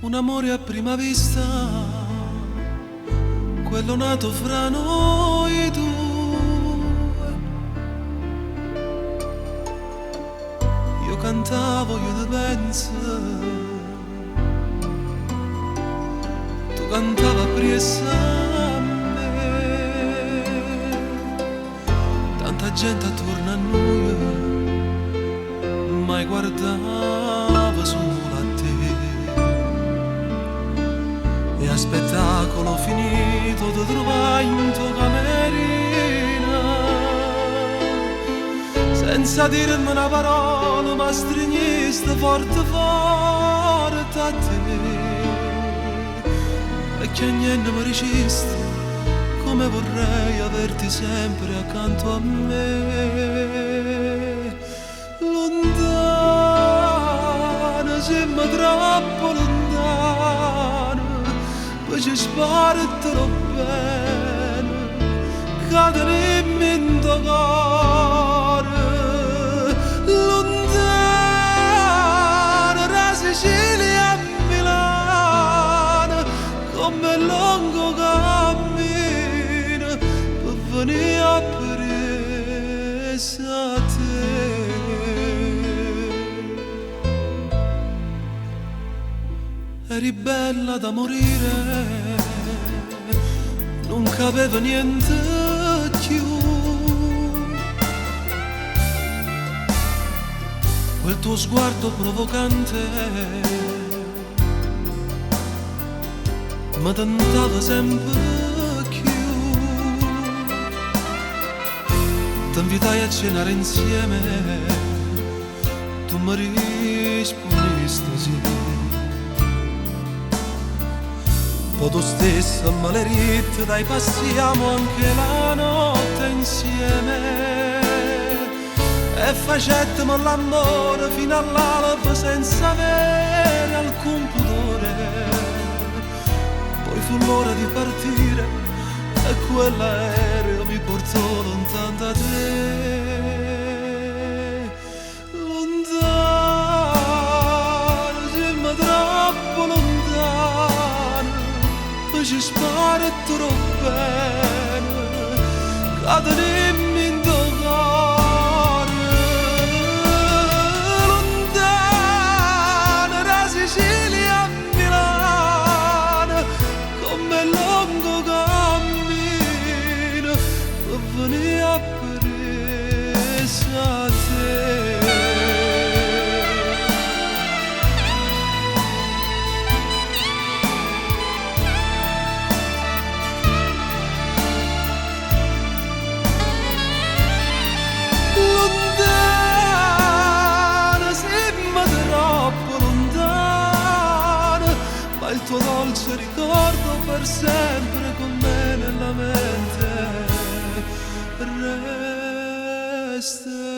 Un amore a prima vista, quello nato fra noi due. Io cantavo, io te penso, tu cantavi appresso a me. Tanta gente attorno a noi, mai guardava solo a te. E a spettacolo finito ti trovai in tua camerina, senza dirmi una parola ma stringiste forte forte a te. E che niente mi dicesti, come vorrei averti sempre accanto a me. Lontana, siamo troppo lontana, poi ci sparterò bene, cadremo in tuo cuore. Lontana, da Sicilia a Milano, come lungo cammino, per venire a presa a te. Eri bella da morire, non capevo niente più. Quel tuo sguardo provocante mi tentava sempre più. Ti invitai a cenare insieme, tu mi rispondesti sì. Poi tu stesso maledetto, dai, passiamo anche la notte insieme. E facetemi l'amore fino all'alba senza avere alcun pudore. Poi fu l'ora di partire e quell'aereo mi portò lontano da te. Lontano, siamo troppo lontano, ci sparterò bene, cadremo in tuo cuore. Lontana, da Sicilia a Milano, come lungo cammino, per venire a presa a te. Il tuo dolce ricordo per sempre con me nella mente resta.